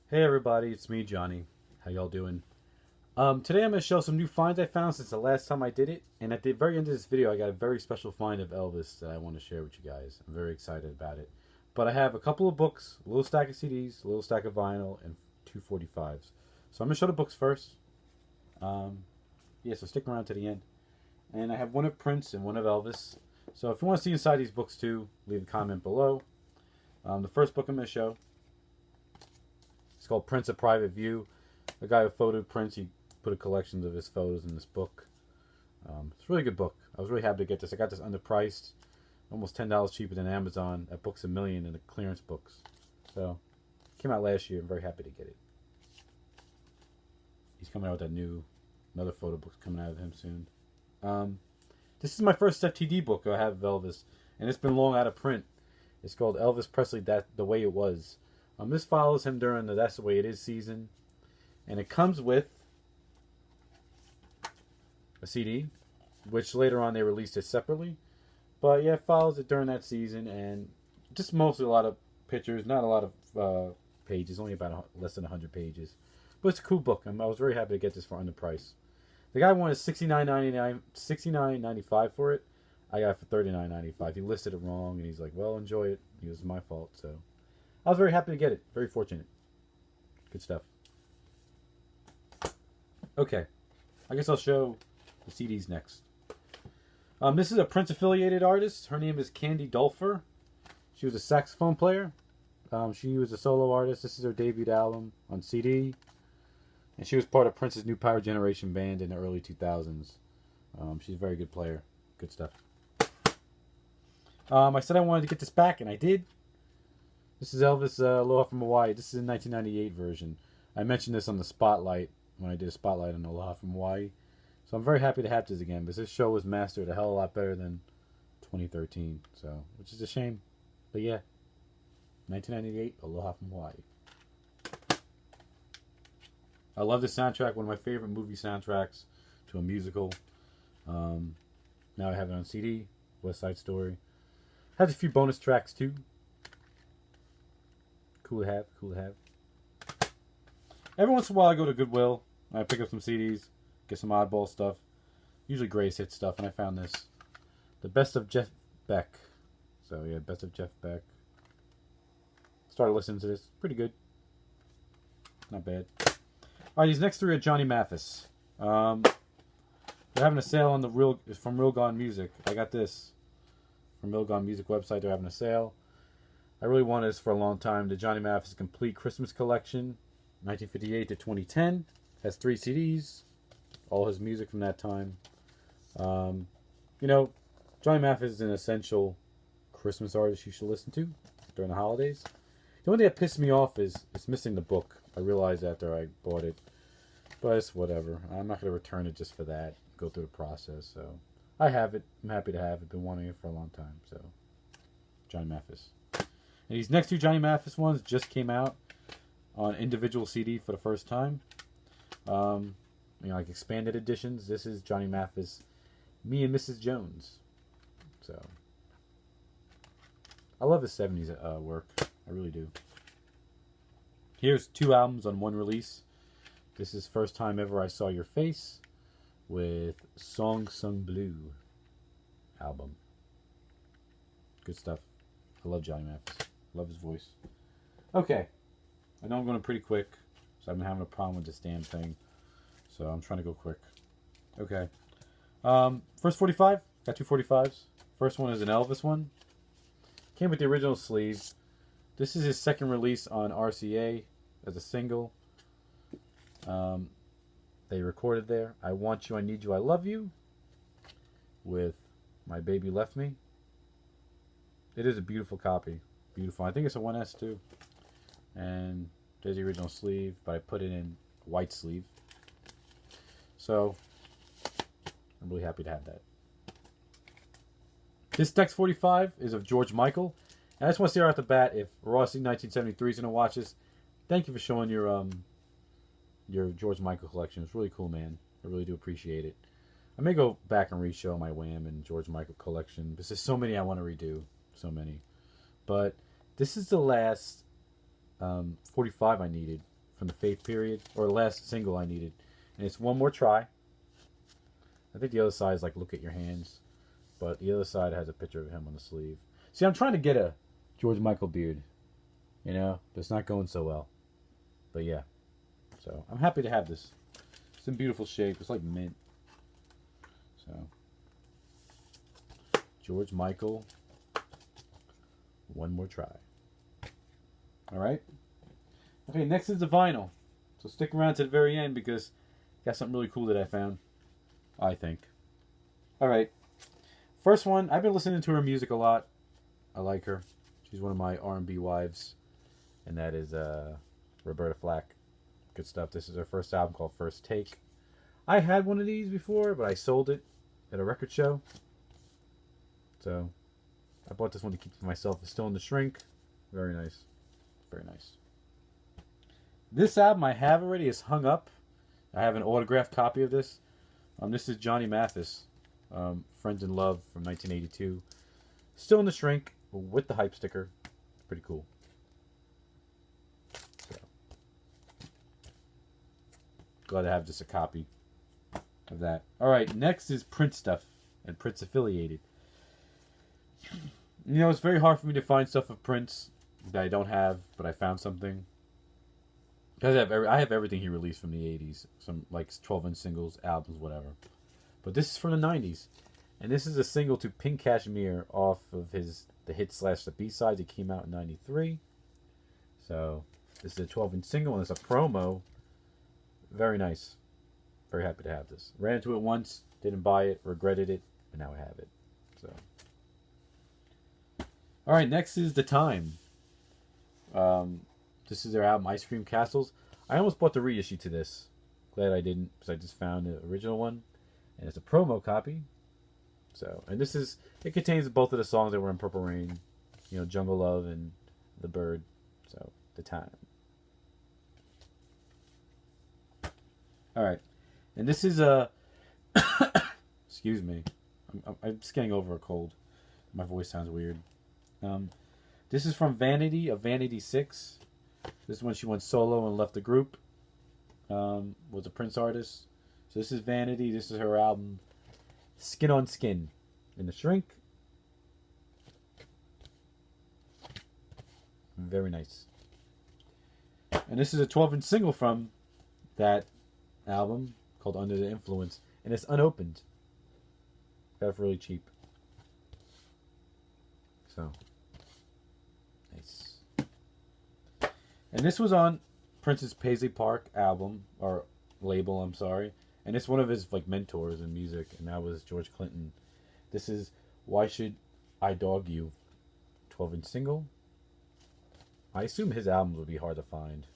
Hey everybody, it's me, Johnny. How y'all doing? Today I'm going to show some new finds I found since the last time I did it. And at the very end of this video, I got a very special find of Elvis that I want to share with you guys. I'm very excited about it. But I have a couple of books, a little stack of CDs, a little stack of vinyl, and two 45s. So I'm going to show the books first. So stick around to the end. And I have one of Prince and one of Elvis. So if you want to see inside these books too, leave a comment below. The first book I'm going to show, it's called Prince: A Private View. A guy who photoed Prince, he put a collection of his photos in this book. It's a really good book. I was really happy to get this. I got this underpriced, almost $10 cheaper than Amazon at Books A Million in the clearance books. So, it came out last year. I'm very happy to get it. He's coming out with another photo book coming out of him soon. This is my first FTD book I have of Elvis, and it's been long out of print. It's called Elvis Presley: The Way It Was. This follows him during the That's the Way It Is season. And it comes with a CD, which later on they released it separately. But yeah, it follows it during that season, and just mostly a lot of pictures, not a lot of pages, only about less than 100 pages. But it's a cool book. I was very happy to get this for under price. The guy wanted $69.95 for it. I got it for $39.95. He listed it wrong, and he's like, "Well, enjoy it." It was my fault, so I was very happy to get it. Very fortunate. Good stuff. Okay, I guess I'll show the CDs next. This is a Prince affiliated artist. Her name is Candy Dulfer. She was a saxophone player. She was a solo artist. This is her debut album on CD. And she was part of Prince's New Power Generation band in the early 2000s. She's a very good player. Good stuff. I said I wanted to get this back, and I did. This is Elvis Aloha from Hawaii. This is a 1998 version. I mentioned this on the Spotlight when I did a Spotlight on Aloha from Hawaii. So I'm very happy to have this again, because this show was mastered a hell of a lot better than 2013. So, which is a shame. But yeah, 1998, Aloha from Hawaii. I love this soundtrack, one of my favorite movie soundtracks to a musical. Now I have it on CD, West Side Story. Has a few bonus tracks too. Cool to have, cool to have. Every once in a while I go to Goodwill, I pick up some CDs, get some oddball stuff. Usually greatest hit stuff, and I found this. The Best of Jeff Beck. So yeah, Best of Jeff Beck. Started listening to this. Pretty good. Not bad. Alright, these next three are Johnny Mathis. They're having a sale on from Real Gone Music. I got this from Real Gone Music website. They're having a sale. I really wanted this for a long time. The Johnny Mathis Complete Christmas Collection, 1958 to 2010. Has 3 CDs. All his music from that time. Johnny Mathis is an essential Christmas artist you should listen to during the holidays. The only thing that pissed me off is it's missing the book. I realized after I bought it. But it's whatever. I'm not going to return it just for that. Go through the process. So I have it. I'm happy to have it. Been wanting it for a long time. So Johnny Mathis. And these next two Johnny Mathis ones just came out on individual CD for the first time. Like expanded editions. This is Johnny Mathis, Me and Mrs. Jones. So I love his 70s work. I really do. Here's 2 albums on one release. This is First Time Ever I Saw Your Face with Song Sung Blue album. Good stuff. I love Johnny Mathis. Love his voice. Okay. I know I'm going pretty quick, so I've been having a problem with this damn thing. So I'm trying to go quick. Okay. First 45. Got 2 45s. First one is an Elvis one. Came with the original sleeve. This is his second release on RCA as a single. They recorded there I Want You, I Need You, I Love You with My Baby Left Me. It is a beautiful copy. Beautiful. I think it's a 1S too. And there's the original sleeve, but I put it in white sleeve. So I'm really happy to have that. This Dex 45 is of George Michael. And I just want to say right off the bat, if Rossi 1973 is going to watch this, thank you for showing your George Michael collection. It's really cool, man. I really do appreciate it. I may go back and re-show my Wham and George Michael collection. Because there's so many I want to redo. So many. But this is the last 45 I needed. from the Faith period, or the last single I needed. And it's One More Try. I think the other side is like Look at Your Hands. But the other side has a picture of him on the sleeve. See, I'm trying to get a George Michael beard. You know, but it's not going so well. But yeah. So, I'm happy to have this. It's in beautiful shape. It's like mint. So, George Michael, One More Try. Alright. Okay, next is the vinyl. So stick around to the very end because I got something really cool that I found. I think. Alright. First one, I've been listening to her music a lot. I like her. She's one of my R&B wives. And that is Roberta Flack. Good stuff. This is her first album called First Take. I had one of these before, but I sold it at a record show. So, I bought this one to keep for myself. It's still in the shrink. Very nice. Very nice. This album I have already is hung up. I have an autographed copy of this. This is Johnny Mathis, Friends in Love from 1982. Still in the shrink with the hype sticker. Pretty cool. So, glad to have just a copy of that. Alright, next is Prince stuff and Prince affiliated. You know, it's very hard for me to find stuff of Prince that I don't have, but I found something. Because I have everything he released from the 80s. Some like 12-inch singles, albums, whatever. But this is from the 90s. And this is a single to Pink Cashmere off of the hit / the B-sides. It came out in 93. So, this is a 12-inch single and it's a promo. Very nice. Very happy to have this. Ran into it once, didn't buy it, regretted it, but now I have it. So, alright, next is The Time. This is their album, Ice Cream Castles. I almost bought the reissue to this. Glad I didn't, because I just found the original one. And it's a promo copy. So, and this is, it contains both of the songs that were in Purple Rain. You know, Jungle Love and The Bird. So, The Time. Alright. And this is a, excuse me. I'm just getting over a cold. My voice sounds weird. This is from Vanity, of Vanity 6. This is when she went solo and left the group. Was a Prince artist. So this is Vanity. This is her album, Skin on Skin, in the shrink. Very nice. And this is a 12-inch single from that album called Under the Influence. And it's unopened. Got it for really cheap. So, nice. And this was on Prince's Paisley Park album, or label, I'm sorry. And it's one of his like mentors in music, and that was George Clinton. This is Why Should I Dog You? 12-inch single. I assume his albums would be hard to find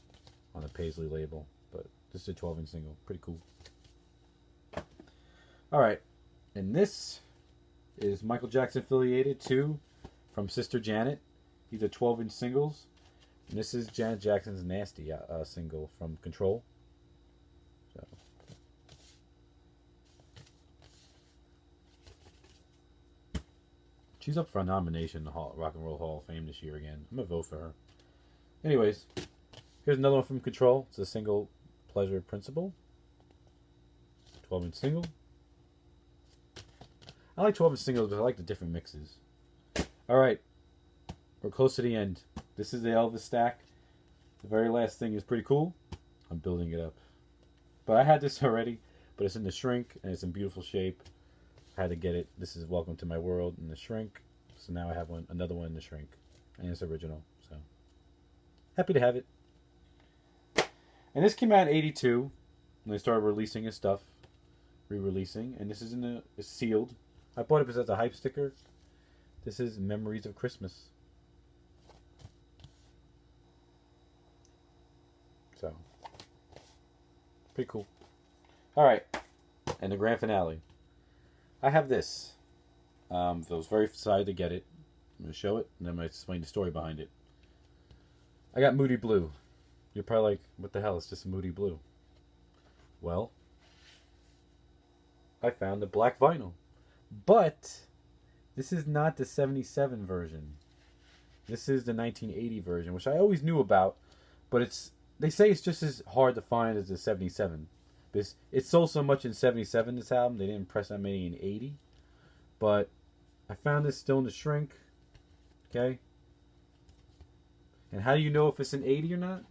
on the Paisley label, but this is a 12-inch single. Pretty cool. Alright, and this is Michael Jackson affiliated too, from Sister Janet. These are 12-inch singles. And this is Janet Jackson's Nasty single from Control. So. She's up for a nomination in the Rock and Roll Hall of Fame this year again. I'm going to vote for her. Anyways, here's another one from Control. It's a single, Pleasure Principle. 12-inch single. I like 12-inch singles, but I like the different mixes. Alright. We're close to the end. This is the Elvis stack. The very last thing is pretty cool. I'm building it up. But I had this already, but it's in the shrink, and it's in beautiful shape. I had to get it. This is Welcome to My World in the shrink. So now I have another one in the shrink. And it's original. So happy to have it. And this came out in 82. When they started releasing his stuff. Re-releasing. And this is it's sealed. I bought it because it's a hype sticker. This is Memories of Christmas. So, pretty cool. Alright, and the grand finale. I have this. I was very excited to get it. I'm going to show it, and then I'm going to explain the story behind it. I got Moody Blue. You're probably like, what the hell, it's just Moody Blue. Well, I found the black vinyl. But, this is not the 77 version. This is the 1980 version, which I always knew about, but it's they say it's just as hard to find as the 77. Because it sold so much in 77, this album, they didn't press that many in 80. But I found this still in the shrink. Okay? And how do you know if it's an 80 or not?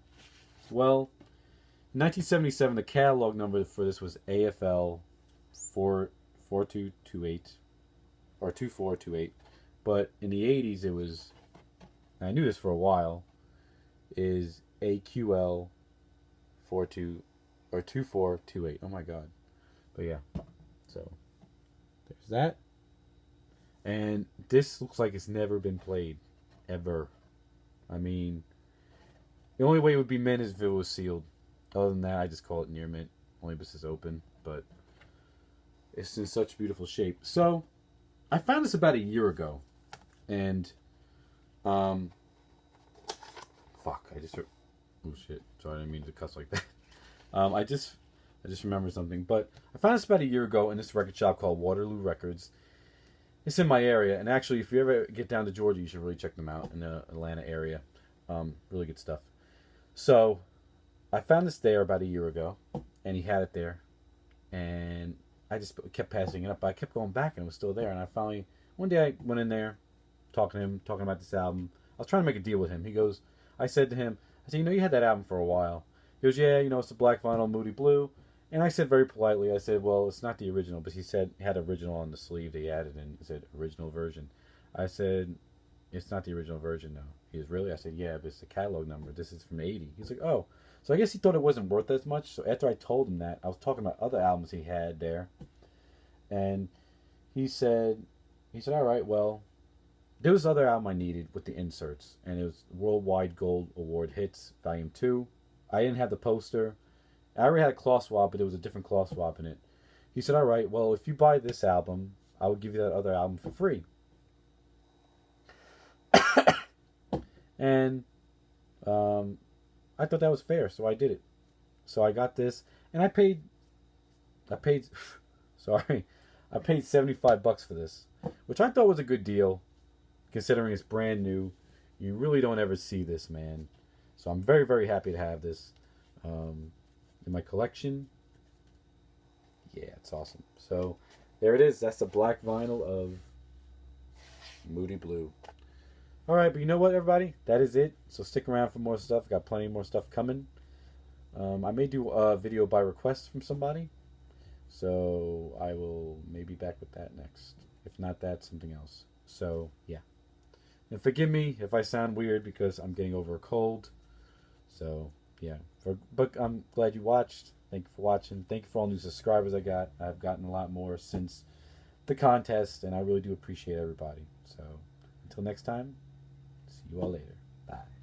Well, in 1977, the catalog number for this was AFL 4228 or 2428. But in the 80s, it was, I knew this for a while, is AQL 42 or 2428. Oh my god. But yeah. So there's that. And this looks like it's never been played. Ever. I mean, the only way it would be mint is if it was sealed. Other than that, I just call it near mint. Only if it's open. But it's in such beautiful shape. So, I found this about a year ago. And, fuck, I just, oh shit, sorry, I didn't mean to cuss like that. I just remembered something. But I found this about a year ago in this record shop called Waterloo Records. It's in my area, and actually, if you ever get down to Georgia, you should really check them out in the Atlanta area. Really good stuff. So, I found this there about a year ago, and he had it there, and I just kept passing it up. But I kept going back, and it was still there. And I finally, one day, I went in there, talking to him, talking about this album. I was trying to make a deal with him. He goes, I said to him, I said, you know, you had that album for a while. He goes, yeah, you know, it's the black vinyl, Moody Blue. And I said very politely, I said, well, it's not the original. But he said, he had original on the sleeve they added in. He said, original version. I said, it's not the original version, no. He was really? I said, yeah, but it's the catalog number. This is from 80. He's like, oh. So I guess he thought it wasn't worth as much. So after I told him that, I was talking about other albums he had there. And he said, all right, well, there was other album I needed with the inserts. And it was Worldwide Gold Award Hits, Volume 2. I didn't have the poster. I already had a cloth swab, but there was a different cloth swab in it. He said, all right, well, if you buy this album, I will give you that other album for free. And I thought that was fair, so I did it. So I got this, and I paid sorry, I paid $75 for this, which I thought was a good deal, considering it's brand new. You really don't ever see this, man. So I'm very, very happy to have this in my collection. Yeah, it's awesome. So there it is. That's the black vinyl of Moody Blue. All right, but you know what, everybody? That is it. So stick around for more stuff. Got plenty more stuff coming. I may do a video by request from somebody. So I will maybe back with that next. If not that, something else. So, yeah. And forgive me if I sound weird because I'm getting over a cold. So, yeah. But I'm glad you watched. Thank you for watching. Thank you for all new subscribers I got. I've gotten a lot more since the contest, and I really do appreciate everybody. So, until next time, see you all later. Bye.